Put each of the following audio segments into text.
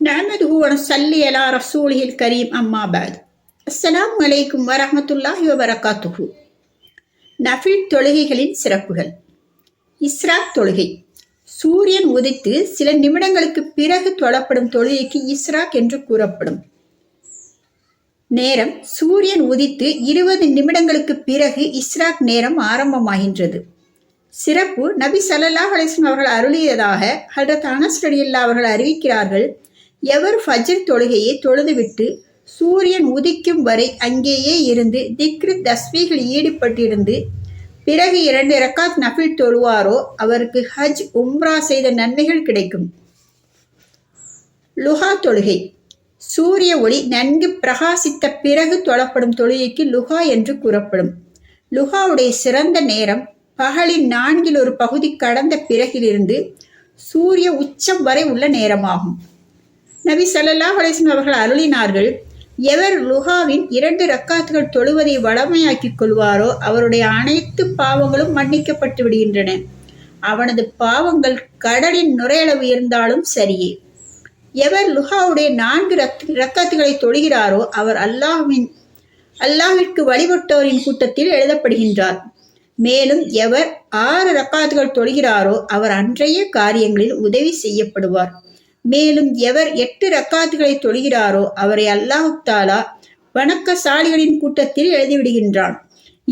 நஹ்மதுஹு வ நுஸல்லி அலா ரசூலிஹில் கரீம் அம்மா பஅத். அஸ்ஸலாமு அலைக்கும் வரஹ்மத்துல்லாஹி வபரகாத்துஹு. நஃபில் தொழுகைகளின் சிறப்புகள். இஸ்ராக் தொழுகை. சூரியன் உதித்து சில நிமிடங்களுக்கு பிறகு தொழப்படும் தொழுகைக்கு இஸ்ராக் என்று கூறப்படும். நேரம் சூரியன் உதித்து 20 நிமிடங்களுக்கு பிறகு இஸ்ராக் நேரம் ஆரம்பமாகின்றது. சிறப்பு நபி ஸல்லல்லாஹு அலைஹி வஸல்லம் அவர்கள் அருளியதாக ஹஜ்ரத் அனஸ் ரலியல்லாஹு அவர்கள் அறிவிக்கிறார்கள். எவர் ஃபஜ்ர் தொழுகையை தொழுதுவிட்டு சூரியன் உதிக்கும் வரை அங்கேயே இருந்து திக்ரு தஸ்பீஹில் ஈடுபட்டிருந்து பிறகு 2 ரக்காத் நஃபில் தொழுவாரோ அவருக்கு ஹஜ் உம்ரா செய்த நன்மைகள் கிடைக்கும். லுஹா தொழுகை. சூரிய ஒளி நன்கு பிரகாசித்த பிறகு தொழப்படும் தொழுகைக்கு லுஹா என்று கூறப்படும். லுஹாவுடைய சிறந்த நேரம் பகலின் 1/4 பகுதி கடந்த பிறகிலிருந்து சூரிய உச்சம் வரை உள்ள நேரமாகும். நபி ஸல்லல்லாஹு அலைஹி வஸல்லம் அவர்கள் அருளினார்கள், எவர் லுஹாவின் 2 ரக்காத்துகள் தொழுவதை வழமையாக்கிக் கொள்வாரோ அவருடைய அனைத்து பாவங்களும் மன்னிக்கப்பட்டு விடுகின்றன. அவனது பாவங்கள் கடலின் நுரையளவு இருந்தாலும் சரியே. எவர் லுஹாவுடைய 4 ரக்காத்துகளை தொழுகிறாரோ அவர் அல்லாஹ்விற்கு வழிபட்டோரின் கூட்டத்தில் எழுதப்படுகின்றார். மேலும் எவர் 6 ரக்காத்துகள் தொழுகிறாரோ அவர் அன்றைய காரியங்களில் உதவி செய்யப்படுவார். மேலும் எவர் 8 ரக்காத்துகளை தொழுகிறாரோ அவரை அல்லாஹ் தஆலா வணக்கசாலிகளின் கூட்டத்தில் எழுதிவிடுகின்றான்.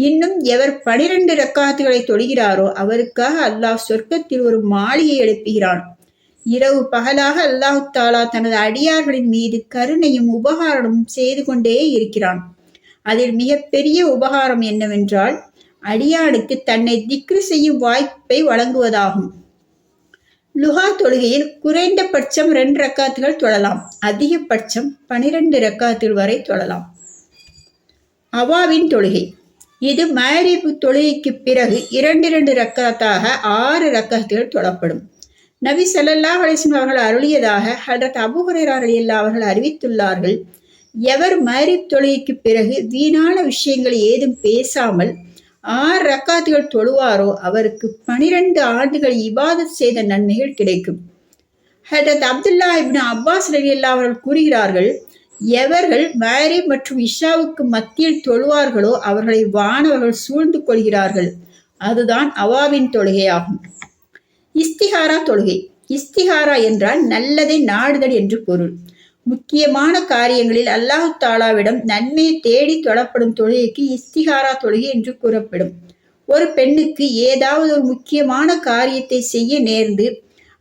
இன்னும் எவர் 12 ரக்காத்துகளை தொழுகிறாரோ அவருக்காக அல்லாஹ் சொர்க்கத்தில் ஒரு மாளிகை எழுப்புகிறான். இரவு பகலாக அல்லாஹ் தஆலா தனது அடியார்களின் மீது கருணையும் உபகாரமும் செய்து கொண்டே இருக்கிறான். அதில் மிகப்பெரிய உபகாரம் என்னவென்றால் அடியானுக்கு தன்னை திக்ரு செய்யும் வாய்ப்பை வழங்குவதாகும். லுஹா தொழுகையில் குறைந்தபட்சம் 2 ரக்காத்துகள் தொழலாம். அதிகபட்சம் 12 ரக்காத்துகள் வரை தொழலாம். அவாவின் தொழுகை. இது மக்ரிப் தொழுகைக்கு பிறகு 2 ரக்காத்தாக 6 ரக்காத்துகள் தொழப்படும். நபி ஸல்லல்லாஹு அலைஹி வஸல்லம் அவர்கள் அருளியதாக ஹஜ்ரத் அபூ ஹுரைரா ரலியல்லாஹு அவர்கள் அறிவித்துள்ளார்கள், எவர் மக்ரிப் தொழுகைக்கு பிறகு வீணான விஷயங்கள் ஏதும் பேசாமல் 6 ரக்காத்துகள் தொழுவாரோ அவருக்கு 12 ஆண்டுகள் இபாதத் செய்த நன்மைகள் கிடைக்கும். ஹஜ்ரத் அப்துல்லா இப்னு அப்பாஸ் ரலியல்லாஹு அவர்கள் கூறுகிறார்கள், எவர்கள் மக்ரிப் மற்றும் இஷாவுக்கு மத்தியில் தொழுவார்களோ அவர்களை வானவர்கள் சூழ்ந்து கொள்கிறார்கள். அதுதான் அவாவின் தொழுகையாகும். இஸ்திஹாரா தொழுகை. இஸ்திஹாரா என்றால் நல்லதை நாடுதல் என்று பொருள். முக்கியமான காரியங்களில் அல்லாஹ் தஆலாவிடம் நன்மையை தேடி தொழப்படும் தொழுகைக்கு இஸ்திஹாரா தொழுகை என்று கூறப்படும். ஒரு பெண்ணுக்கு ஏதாவது ஒரு முக்கியமான காரியத்தை செய்ய நேர்ந்து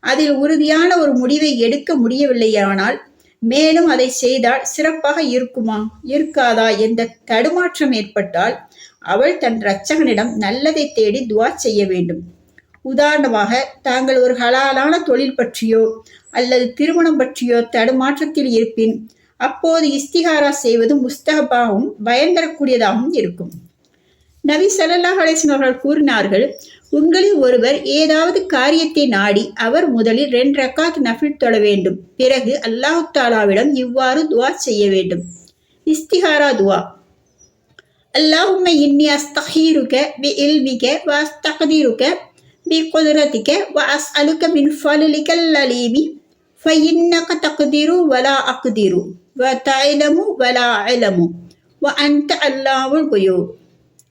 அதில் உறுதியான ஒரு முடிவை எடுக்க முடியவில்லையானால் மேலும் அதை செய்தால் சிறப்பாக இருக்குமா இருக்காதா என்ற தடுமாற்றம் ஏற்பட்டால் அவள் தன் இரட்சகனிடம் நல்லதை தேடி துஆ செய்ய வேண்டும். உதாரணமாக, தாங்கள் ஒரு ஹலாலான தொழில் பற்றியோ அல்லது திருமணம் பற்றியோ தடுமாற்றத்தில் இருப்பின் அப்போது இஸ்திஹாரா செய்வது முஸ்தஹபாகவும் பயன்தரக்கூடியதாகவும் இருக்கும். நபி ஸல்லல்லாஹு அலைஹி வஸல்லம் அவர்கள் கூறினார்கள், உங்களில் ஒருவர் ஏதாவது காரியத்தை நாடி அவர் முதலில் 2 ரக்காத் நஃபில் தொழ வேண்டும். பிறகு அல்லாஹ் தஆலாவிடம் இவ்வாறு துஆ செய்ய வேண்டும். இஸ்திஹாரா துஆ. அல்லாஹும்ம இன்னி அஸ்தகீருக பி இல்மிக வ அஸ்தக்திருக بقدرتك وأسألك من فضلك العليم فإنك تقدر ولا أقدر وتعلم ولا أعلم وأنت علام الغيوب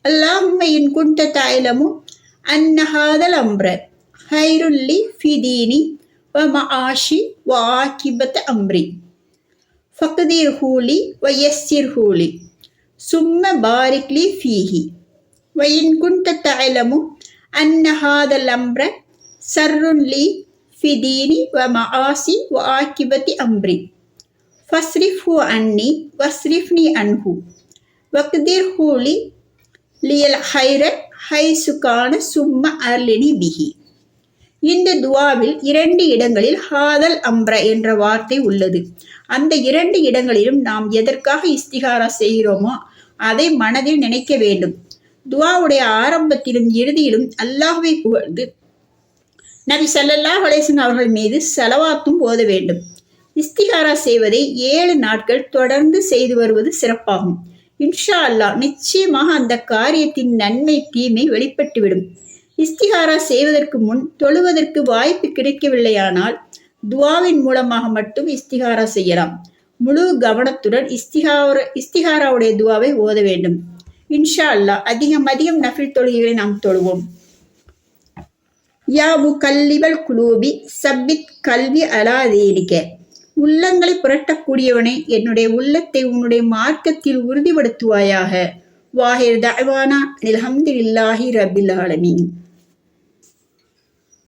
اللهم إن كنت تعلم أن هذا الأمر خير لي في ديني ومعاشي وعاقبة أمري فاقدره لي ويسره لي ثم بارك لي فيه وإن كنت تعلم أن هذا الأمر سر لي في ديني ومعاصي وعاقبة أمري فاصرفه عني واصرفني عنه واقدره لي الخير حيث كان ثم أرلني به. இந்த துவாவில் 2 இடங்களில் ஹாதல் அம்ர என்ற வார்த்தை உள்ளது. அந்த 2 இடங்களிலும் நாம் எதற்காக இஸ்திஹாரா செய்கிறோமோ அதை மனதில் நினைக்க வேண்டும். துஆவுடைய ஆரம்பத்திலும் இறுதியிலும் அல்லாஹ்வை புகழ்ந்து நபி ஸல்லல்லாஹு அலைஹி வஸல்லம் அவர்கள் மீது ஸலவாத்தும் ஓத வேண்டும். இஸ்திஹாரா செய்வதை 7 நாட்கள் தொடர்ந்து செய்து வருவது சிறப்பாகும். இன்ஷா அல்லாஹ் நிச்சயமாக அந்த காரியத்தின் நன்மை தீமை வெளிப்பட்டுவிடும். இஸ்திஹாரா செய்வதற்கு முன் தொழுவதற்கு வாய்ப்பு கிடைக்கவில்லையானால் துவாவின் மூலமாக மட்டும் இஸ்திகாரா செய்யலாம். முழு கவனத்துடன் இஸ்திகாராவுடைய துவாவை ஓத வேண்டும். இன்ஷா அல்லாஹ் அதிகம் நஃபில் தொழுகைகளை நாம் தொழுவோம். யா முகல்லிபல் குலூபி சப்பித் கல்வி அலா தீனிக. உள்ளங்களை புரட்டக்கூடியவனே, என்னுடைய உள்ளத்தை உன்னுடைய மார்க்கத்தில் உறுதிப்படுத்துவாயாக. வாஹிர் தஅவானா அல்ஹம்துலில்லாஹி ரப்பில் ஆலமீன்.